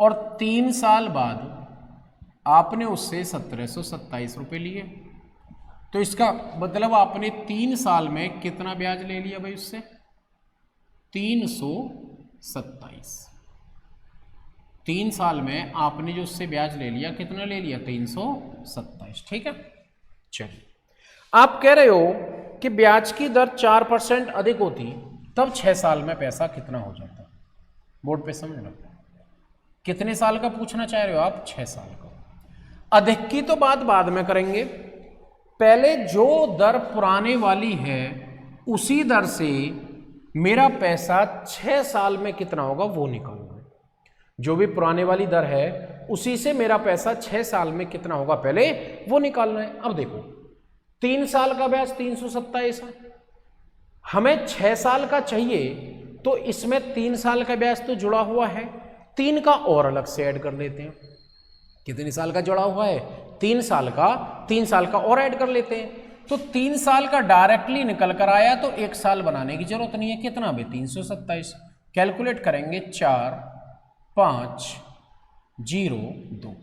और 3 साल बाद आपने उससे 1727 रुपये लिए, तो इसका मतलब आपने 3 साल में कितना ब्याज ले लिया भाई उससे, 327। 3 साल में आपने जो उससे ब्याज ले लिया, कितना ले लिया, 327। ठीक है, चलिए आप कह रहे हो कि ब्याज की दर 4% अधिक होती तब 6 साल में पैसा कितना हो जाता, बोर्ड पे समझ लो। कितने साल का पूछना चाह रहे हो आप, 6 साल का। अधिक की तो बात बाद में करेंगे, पहले जो दर पुराने वाली है उसी दर से मेरा पैसा 6 साल में कितना होगा वो निकालना है। जो भी पुराने वाली दर है उसी से मेरा पैसा 6 साल में कितना होगा पहले वो निकालना है। अब देखो 3 साल का ब्याज 327 है, हमें 6 साल का चाहिए, तो इसमें 3 साल का ब्याज तो जुड़ा हुआ है, 3 का और अलग से ऐड कर लेते हैं। कितने साल का जुड़ा हुआ है, 3 साल का, 3 साल का और ऐड कर लेते हैं। तो 3 साल का डायरेक्टली निकल कर आया तो 1 साल बनाने की जरूरत नहीं है। कितना भी 327 कैलकुलेट करेंगे, 4 5 0 2,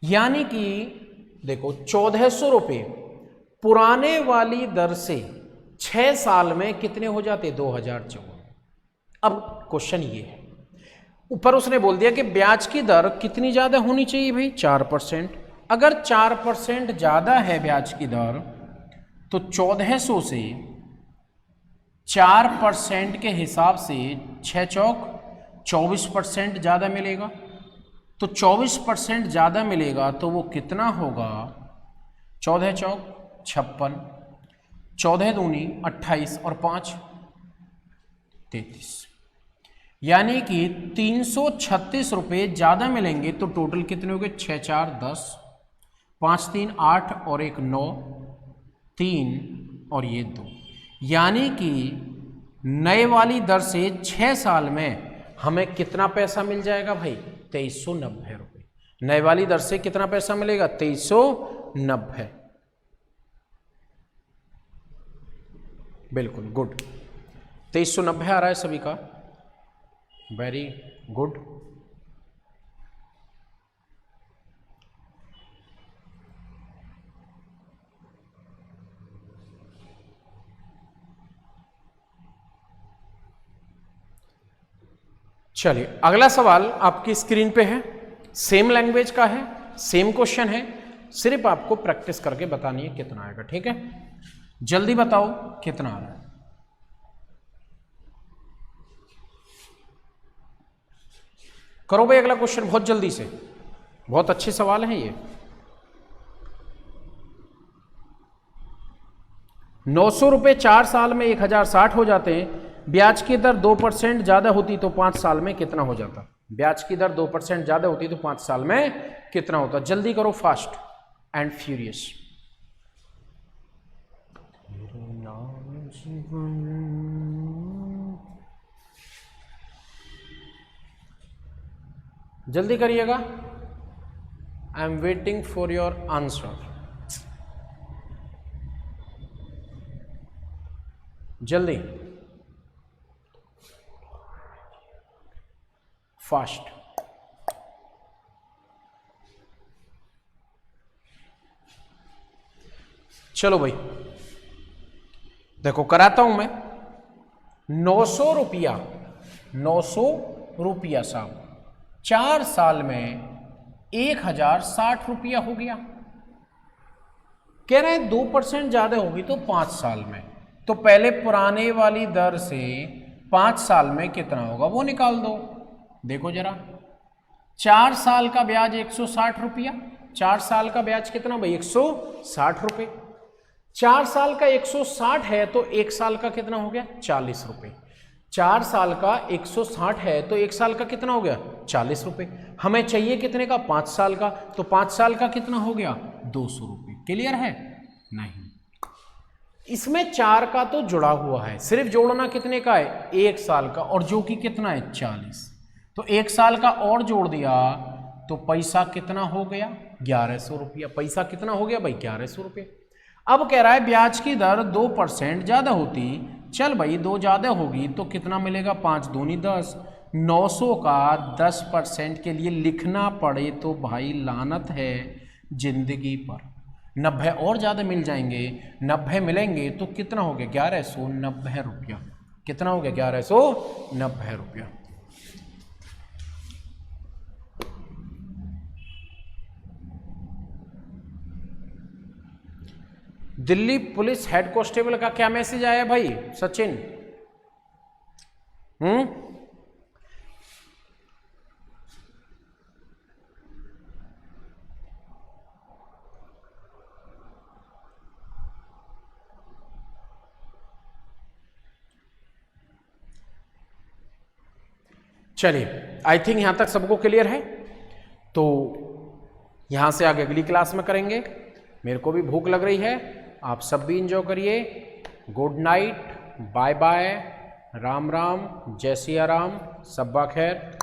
यानी कि देखो 1400 रुपये पुराने वाली दर से 6 साल में कितने हो जाते, 2054। अब क्वेश्चन ये है, ऊपर उसने बोल दिया कि ब्याज की दर कितनी ज्यादा होनी चाहिए भाई, 4%। अगर 4% ज्यादा है ब्याज की दर तो 1400 से 4% के हिसाब से 6 चौक 24% ज्यादा मिलेगा, तो 24% ज्यादा मिलेगा तो वो कितना होगा, 14 चौक 56, 14 दूनी 28 और 5 33, यानी कि 336 रुपये ज़्यादा मिलेंगे। तो टोटल कितने हो गए, 6 4 10, 5 3 8 और 1 9, 3 और ये 2, यानी कि नए वाली दर से 6 साल में हमें कितना पैसा मिल जाएगा भाई, 2390 रुपये। नए वाली दर से कितना पैसा मिलेगा, 2390। बिल्कुल गुड, 2390 आ रहा है सभी का, वेरी गुड। चलिए अगला सवाल आपकी स्क्रीन पे है, सेम लैंग्वेज का है, सेम क्वेश्चन है, सिर्फ आपको प्रैक्टिस करके बतानी है कितना आएगा। ठीक है, जल्दी बताओ कितना आ रहा है। करो भाई अगला क्वेश्चन बहुत जल्दी से, बहुत अच्छे सवाल हैं ये। 900 रुपये 4 साल में 1060 हो जाते हैं, ब्याज की दर 2% ज्यादा होती तो 5 साल में कितना हो जाता, ब्याज की दर 2% ज़्यादा होती तो 5 साल में कितना होता? जल्दी करो, फास्ट एंड फ्यूरियस। जल्दी करिएगा, I am waiting for your answer. जल्दी, फास्ट। चलो भाई, देखो कराता हूं मैं। 900 रुपया, 900 रुपया साहब 4 साल में 1060 रुपया हो गया। कह रहे हैं 2% ज्यादा होगी तो 5 साल में। तो पहले पुराने वाली दर से 5 साल में कितना होगा वो निकाल दो। देखो जरा, 4 साल का ब्याज 160 रुपया। 4 साल का ब्याज कितना भाई? 160 रुपये। 4 साल का 160 है तो 1 साल का कितना हो गया? 40 रुपये। 4 साल का 160 है तो 1 साल का कितना हो गया? 40 रुपये। हमें चाहिए कितने का? 5 साल का। तो 5 साल का कितना हो गया? 200 रुपये। क्लियर है? नहीं, इसमें 4 का तो जुड़ा हुआ है, सिर्फ जोड़ना कितने का है? 1 साल का, और जो कि कितना है? 40। तो 1 साल का और जोड़ दिया तो पैसा कितना हो गया? 1100 रुपया। पैसा कितना हो गया भाई? 1100 रुपये। अब कह रहा है ब्याज की दर 2% ज़्यादा होती। चल भाई 2 ज़्यादा होगी तो कितना मिलेगा? 5 दूनी 10। 900 का 10% के लिए लिखना पड़े तो भाई लानत है जिंदगी पर। 90 और ज़्यादा मिल जाएंगे, 90 मिलेंगे तो कितना हो गया? 1190 रुपया। कितना हो गया? 1190 रुपया। दिल्ली पुलिस हेड कांस्टेबल का क्या मैसेज आया भाई सचिन? चलिए, आई थिंक यहां तक सबको क्लियर है। तो यहां से आगे अगली क्लास में करेंगे। मेरे को भी भूख लग रही है, आप सब भी इंजॉय करिए। Good night, bye bye, Ram Ram, जय सिया राम, सब्बा खैर।